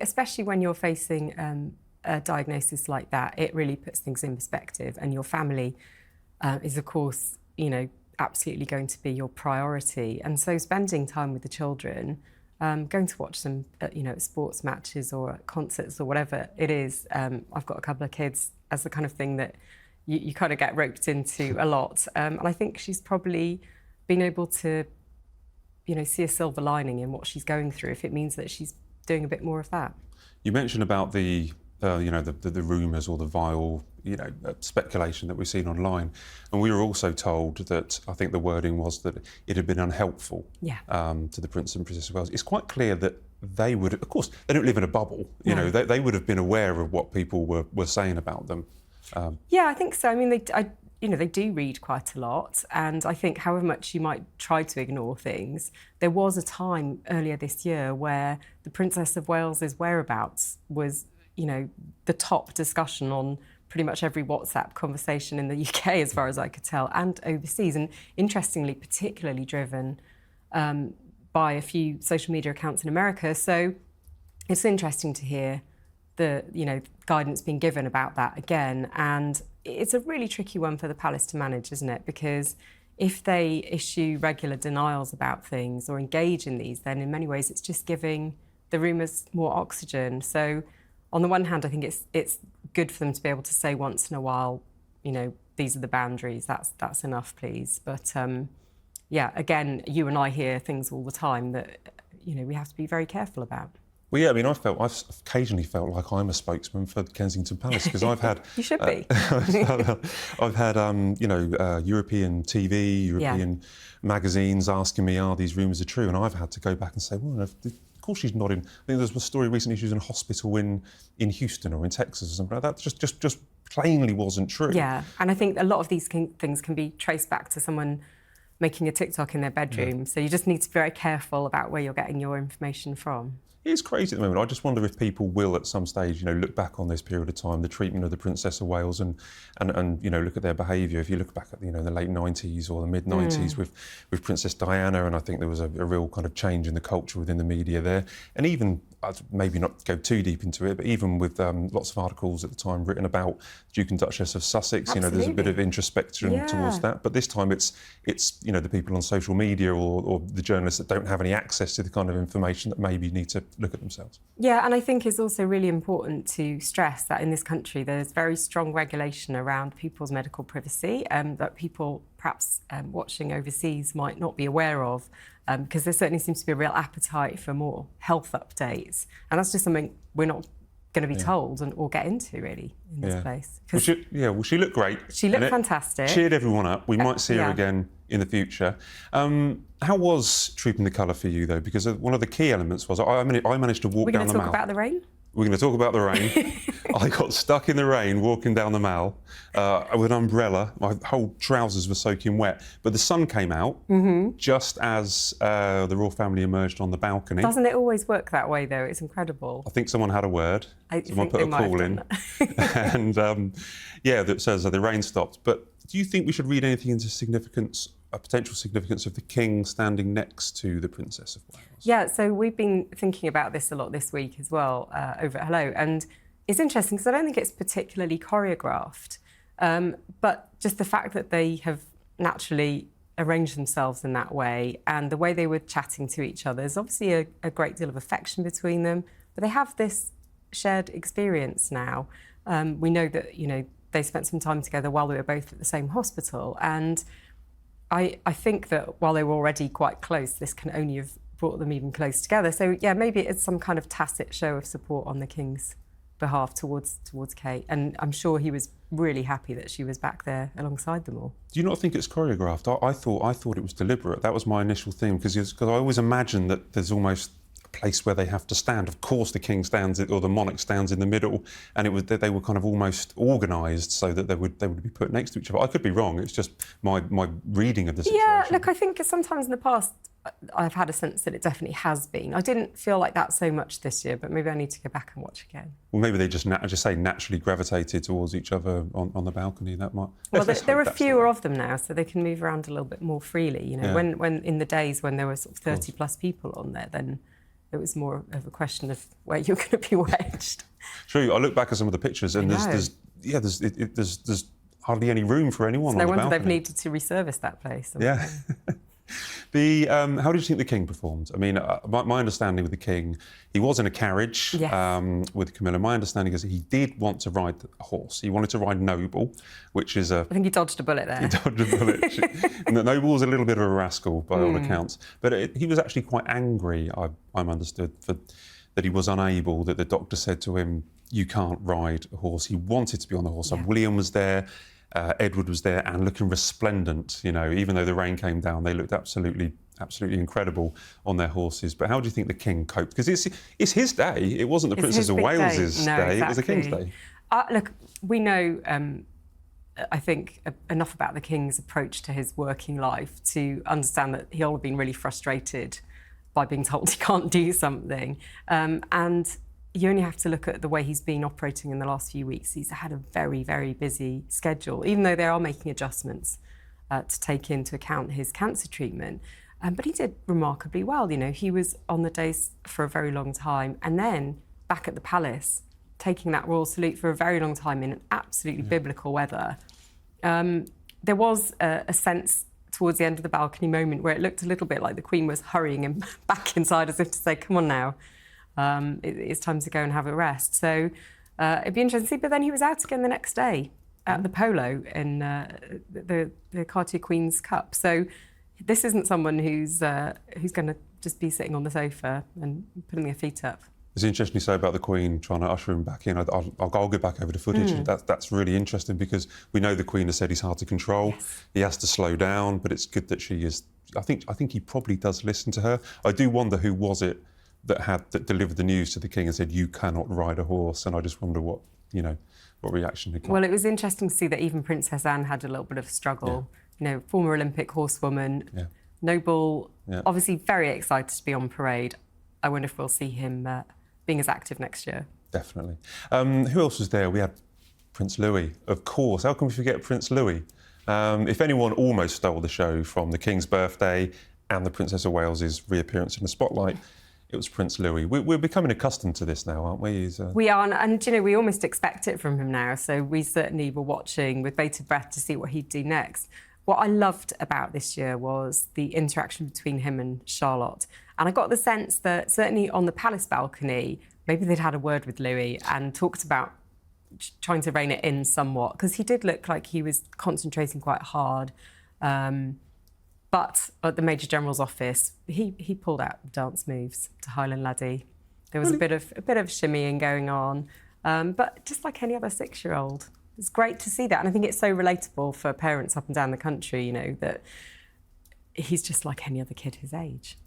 especially when you're facing a diagnosis like that, it really puts things in perspective. And your family is, of course, absolutely going to be your priority. And so spending time with the children, going to watch them at sports matches or at concerts or whatever it is. I've got a couple of kids, as the kind of thing that you kind of get roped into a lot. And I think she's probably been able to, see a silver lining in what she's going through, if it means that she's doing a bit more of that. You mentioned about the rumours or the vile, speculation that we've seen online. And we were also told that, I think the wording was that it had been unhelpful to the Prince and Princess of Wales. It's quite clear that they would, of course, they don't live in a bubble. They would have been aware of what people were saying about them. Yeah, I think so. I mean, they do read quite a lot. And I think however much you might try to ignore things, there was a time earlier this year where the Princess of Wales's whereabouts was, the top discussion on pretty much every WhatsApp conversation in the UK, as far as I could tell, and overseas. And interestingly, particularly driven by a few social media accounts in America. So it's interesting to hear the, guidance being given about that again. And it's a really tricky one for the palace to manage, isn't it? Because if they issue regular denials about things or engage in these, then in many ways it's just giving the rumours more oxygen. So on the one hand, I think it's good for them to be able to say once in a while, these are the boundaries, that's enough, please. But again, you and I hear things all the time that, we have to be very careful about. Well, yeah, I mean, I've occasionally felt like I'm a spokesman for Kensington Palace, because I've had... You should be. I've had, European TV, European magazines asking me, are these rumours are true? And I've had to go back and say, well, of course she's not in... I think there was a story recently, she was in a hospital in Houston or in Texas or something like that. Just plainly wasn't true. Yeah, and I think a lot of these things can be traced back to someone making a TikTok in their bedroom. Yeah. So you just need to be very careful about where you're getting your information from. It's crazy at the moment. I just wonder if people will, at some stage, look back on this period of time, the treatment of the Princess of Wales, and look at their behaviour. If you look back at the late 90s or the mid 90s with Princess Diana, and I think there was a real kind of change in the culture within the media there, and even maybe not go too deep into it, but even with lots of articles at the time written about Duke and Duchess of Sussex, Absolutely. There's a bit of introspection towards that. But this time it's the people on social media or the journalists that don't have any access to the kind of information that maybe need to look at themselves. Yeah, and I think it's also really important to stress that in this country there's very strong regulation around people's medical privacy that people perhaps watching overseas might not be aware of, because there certainly seems to be a real appetite for more health updates. And that's just something we're not going to be told or get into, really, in this place. Well, she looked great. She looked fantastic. Cheered everyone up. We might see her again in the future. How was Trooping the Colour for you, though? Because one of the key elements was I managed to walk down the Mall. We're going to talk about the rain? We're going to talk about the rain. I got stuck in the rain walking down the Mall with an umbrella. My whole trousers were soaking wet. But the sun came out just as the royal family emerged on the balcony. Doesn't it always work that way, though? It's incredible. I think someone had a word. Someone put a call in. And that says the rain stopped. But do you think we should read anything into significance, a potential significance of the King standing next to the Princess of Wales? Yeah, so we've been thinking about this a lot this week as well over at Hello, and it's interesting because I don't think it's particularly choreographed, but just the fact that they have naturally arranged themselves in that way and the way they were chatting to each other, there's obviously a great deal of affection between them, but they have this shared experience now. We know that, they spent some time together while they were both at the same hospital, and I think that while they were already quite close, this can only have brought them even close together. So, yeah, maybe it's some kind of tacit show of support on the King's behalf towards Kate. And I'm sure he was really happy that she was back there alongside them all. Do you not think it's choreographed? I thought it was deliberate. That was my initial thing, because I always imagine that there's almost a place where they have to stand. Of course, the King stands, or the monarch stands in the middle, and they were kind of almost organised so that they would be put next to each other. I could be wrong. It's just my reading of the situation. Yeah, look, I think sometimes in the past I've had a sense that it definitely has been. I didn't feel like that so much this year, but maybe I need to go back and watch again. Well, maybe they just naturally gravitated towards each other on the balcony. That might. Well, there are fewer of them now, so they can move around a little bit more freely. When in the days when there were sort of 30+ people on there, then It was more of a question of where you're going to be wedged. True. I look back at some of the pictures, and there's hardly any room for anyone on the balcony. No wonder they've needed to resurface that place. Yeah. How did you think the King performed? I mean, my understanding with the King, he was in a carriage with Camilla. My understanding is he did want to ride a horse. He wanted to ride Noble, which is I think he dodged a bullet there. He dodged a bullet. And Noble was a little bit of a rascal by all accounts. But he was actually quite angry, I'm understood, that he was unable, that the doctor said to him, you can't ride a horse. He wanted to be on the horse. Yeah. William was there. Edward was there and looking resplendent, even though the rain came down, they looked absolutely incredible on their horses. But how do you think the King coped? Because it's his day. It wasn't the Princess of Wales's day. Exactly. It was the King's day. Look, we know, I think, enough about the King's approach to his working life to understand that he'll have been really frustrated by being told he can't do something. And you only have to look at the way he's been operating in the last few weeks. He's had a very, very busy schedule, even though they are making adjustments to take into account his cancer treatment. But he did remarkably well. He was on the days for a very long time, and then back at the palace, taking that royal salute for a very long time in absolutely biblical weather. There was a sense towards the end of the balcony moment where it looked a little bit like the Queen was hurrying him back inside as if to say, come on now. It's time to go and have a rest. So it'd be interesting to see. But then he was out again the next day at the polo in the Cartier Queen's Cup. So this isn't someone who's going to just be sitting on the sofa and putting their feet up. It's interesting you say about the Queen trying to usher him back in. I'll go back over the footage. That's really interesting because we know the Queen has said he's hard to control. Yes. He has to slow down, but it's good that she is. I think he probably does listen to her. I do wonder who was it that delivered the news to the King and said, you cannot ride a horse, and I just wonder what reaction he got. Well, it was interesting to see that even Princess Anne had a little bit of a struggle. Yeah. Former Olympic horsewoman, Noble, obviously very excited to be on parade. I wonder if we'll see him being as active next year. Definitely. Who else was there? We had Prince Louis, of course. How can we forget Prince Louis? If anyone almost stole the show from the King's birthday and the Princess of Wales's reappearance in the spotlight, it was Prince Louis. We're becoming accustomed to this now, aren't we? We are, and we almost expect it from him now. So we certainly were watching with bated breath to see what he'd do next. What I loved about this year was the interaction between him and Charlotte. And I got the sense that certainly on the palace balcony, maybe they'd had a word with Louis and talked about trying to rein it in somewhat, because he did look like he was concentrating quite hard. But at the Major General's office, he pulled out dance moves to Highland Laddie. There was a bit of shimmying going on, but just like any other 6-year-old. It's great to see that, and I think it's so relatable for parents up and down the country, that he's just like any other kid his age.